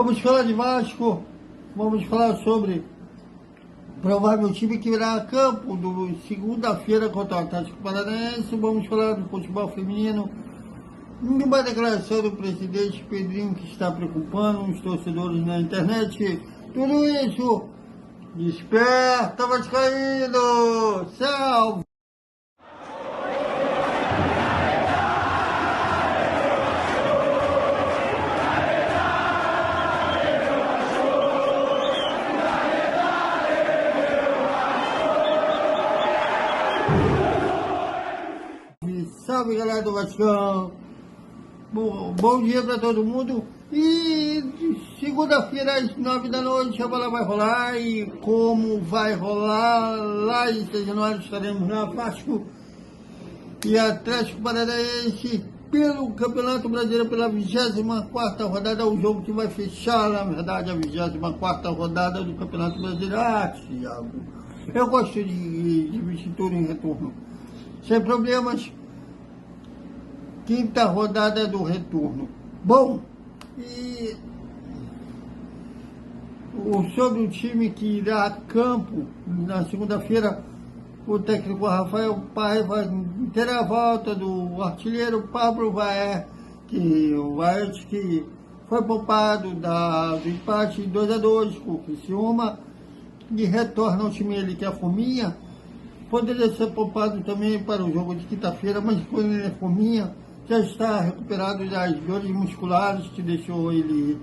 Vamos falar de Vasco, vamos falar sobre o provável time que virá a campo do segunda-feira contra o Atlético Paranaense. Vamos falar do futebol feminino, de uma declaração do presidente Pedrinho que está preocupando os torcedores na internet. Tudo isso, desperta Vascaíno, salve! Salve, galera do Vascão, bom dia para todo mundo. E segunda-feira às 9 da noite a bola vai rolar. E como vai rolar lá em São Januário, estaremos na Vasco e Atlético Paranaense pelo Campeonato Brasileiro, pela 24ª rodada, o jogo que vai fechar, na verdade, a 24ª rodada do Campeonato Brasileiro. Thiago, eu gosto de vestir tudo em retorno, sem problemas. Quinta rodada do retorno. Bom, e sobre o time que irá a campo na segunda-feira, o técnico Rafael Paiva terá a volta do artilheiro Pablo Vaer, que foi poupado do empate 2-2 com o Criciúma e retorna ao time ele, que é a Fominha. Poderia ser poupado também para o jogo de quinta-feira, mas quando ele é Fominha, já está recuperado das dores musculares que deixou ele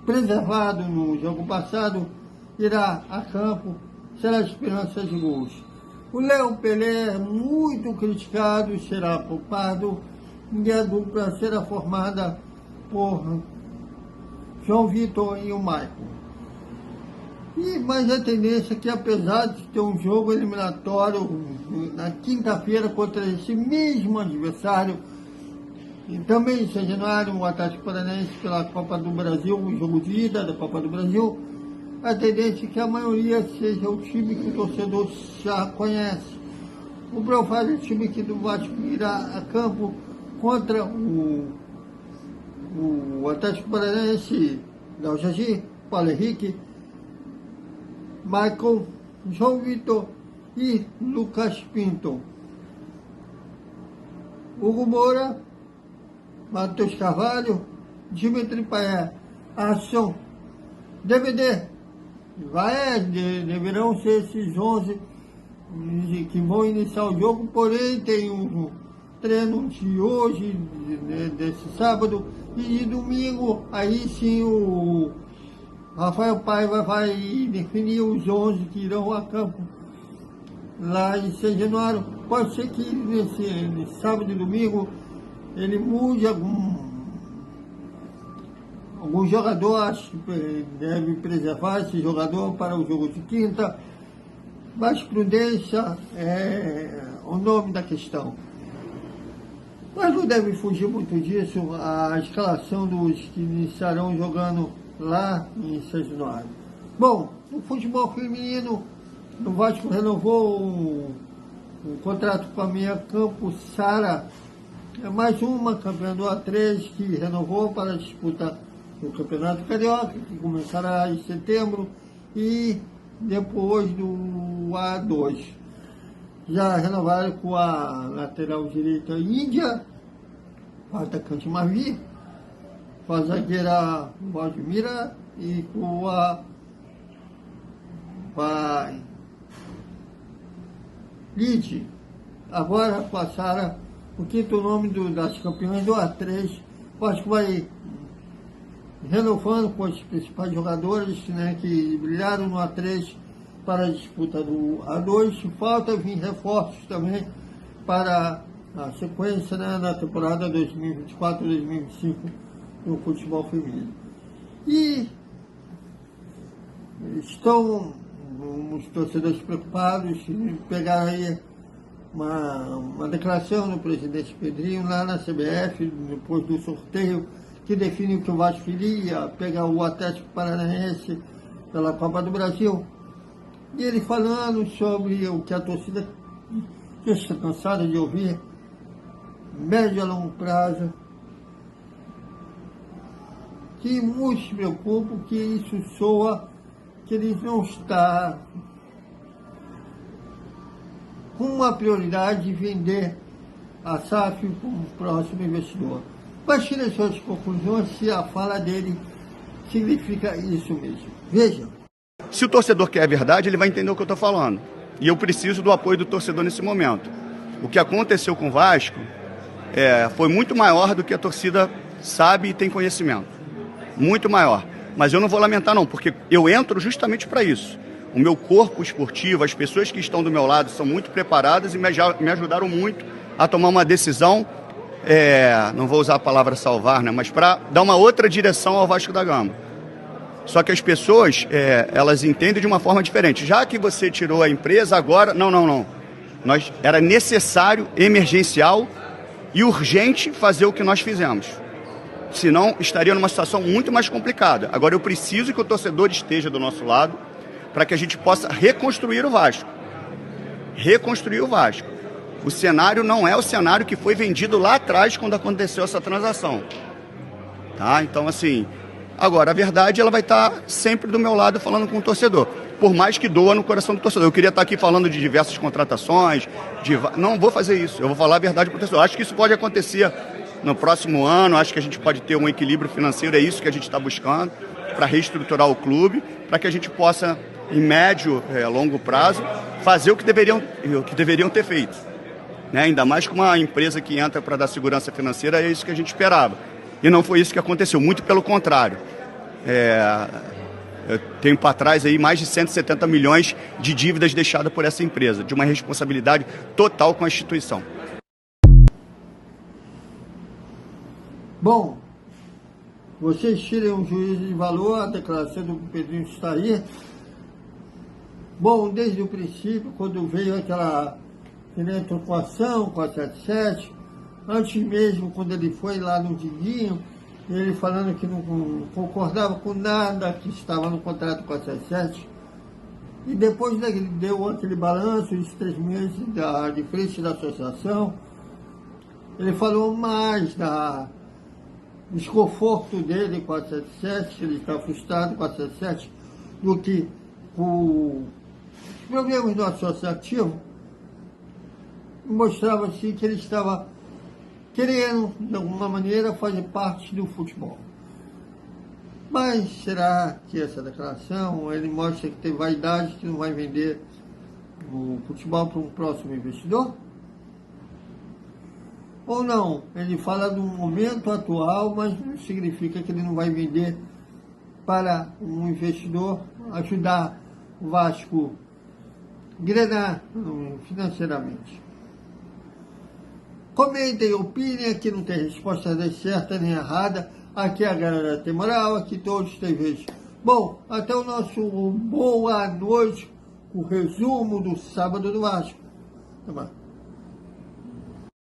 preservado no jogo passado, irá a campo, será esperança de gols. O Léo Pelé, muito criticado, será poupado e a dupla será formada por João Vitor e o Maicon. Mas a tendência é que, apesar de ter um jogo eliminatório na quinta-feira contra esse mesmo adversário, e também em São Januário, o Atlético Paranaense pela Copa do Brasil, o jogo de ida da Copa do Brasil, a tendência é que a maioria seja o time que o torcedor já conhece. O provável time que do Vasco irá a campo contra o Atlético Paranaense, Léo Jardim, Paulo Henrique, Michael, João Vitor e Lucas Pinto. Hugo Moura, Matheus Carvalho, Dimitri Payet, Ação, DVD. Deverão ser esses 11 que vão iniciar o jogo, porém tem um treino de hoje, desse sábado, e de domingo, aí sim o Rafael Paiva vai definir os 11 que irão a campo lá em São Januário. Pode ser que nesse sábado e domingo ele mude algum jogador. Acho que deve preservar esse jogador para o jogo de quinta, mas prudência é o nome da questão. Mas não deve fugir muito disso a escalação dos que iniciarão jogando lá em São Januário. Bom, no futebol feminino, o Vasco renovou um contrato com a Minha Campo Sara. É mais uma campeã do A3 que renovou para disputar o Campeonato Carioca, que começará em setembro, e depois do A2. Já renovaram com a lateral direita Índia, o atacante Mavi, com a zagueira Valdemira e com a Lide. Agora com a Sara, o quinto nome das campeãs do A3. Acho que vai renovando com os principais jogadores, né, que brilharam no A3 para a disputa do A2. Falta vir reforços também para a sequência, né, na temporada 2024-2025 no futebol feminino. E estão os torcedores preocupados em pegar aí uma declaração do presidente Pedrinho lá na CBF, depois do sorteio que define o que o Vasco iria pegar o Atlético Paranaense pela Copa do Brasil. E ele falando sobre o que a torcida já está cansada de ouvir, médio a longo prazo, que muitos se preocupam que isso soa que ele não está com uma prioridade de vender a SAF para o próximo investidor. Mas tire as suas conclusões se a fala dele significa isso mesmo. Veja. Se o torcedor quer a verdade, ele vai entender o que eu estou falando. E eu preciso do apoio do torcedor nesse momento. O que aconteceu com o Vasco foi muito maior do que a torcida sabe e tem conhecimento. Muito maior. Mas eu não vou lamentar não, porque eu entro justamente para isso. O meu corpo esportivo, as pessoas que estão do meu lado são muito preparadas e me ajudaram muito a tomar uma decisão, não vou usar a palavra salvar, né, mas para dar uma outra direção ao Vasco da Gama. Só que as pessoas, elas entendem de uma forma diferente. Já que você tirou a empresa, agora... Não. Era necessário, emergencial e urgente fazer o que nós fizemos. Senão, estaria numa situação muito mais complicada. Agora, eu preciso que o torcedor esteja do nosso lado para que a gente possa reconstruir o Vasco. Reconstruir o Vasco. O cenário não é o cenário que foi vendido lá atrás quando aconteceu essa transação. Tá? Então, assim... Agora, a verdade, ela vai estar sempre do meu lado falando com o torcedor. Por mais que doa no coração do torcedor. Eu queria estar aqui falando de diversas contratações. Não vou fazer isso. Eu vou falar a verdade para o torcedor. Acho que isso pode acontecer no próximo ano. Acho que a gente pode ter um equilíbrio financeiro. É isso que a gente está buscando para reestruturar o clube. Para que a gente possa, em médio, longo prazo, fazer o que deveriam ter feito. Né? Ainda mais com uma empresa que entra para dar segurança financeira. É isso que a gente esperava. E não foi isso que aconteceu, muito pelo contrário. Eu tenho para trás aí mais de 170 milhões de dívidas deixadas por essa empresa, de uma responsabilidade total com a instituição. Bom, vocês tirem um juízo de valor, a declaração do Pedrinho está aí. Bom, desde o princípio, quando veio ele entrou com a ação, 477, antes mesmo, quando ele foi lá no Diguinho, ele falando que não concordava com nada que estava no contrato 477. E depois ele deu aquele balanço, esses 3 meses de frente da associação, ele falou mais do desconforto dele com 477, que ele está frustrado com 477, do que com os problemas do associativo. Mostrava-se que ele estava querendo, de alguma maneira, fazer parte do futebol. Mas será que essa declaração, ele mostra que tem vaidade, que não vai vender o futebol para um próximo investidor? Ou não? Ele fala do momento atual, mas não significa que ele não vai vender para um investidor ajudar o Vasco a engrenar financeiramente. Comentem, opinem, aqui não tem resposta nem certa nem errada, aqui a galera tem moral, aqui todos têm vez. Bom, até o nosso boa noite, o resumo do sábado do Vasco. Tá bom.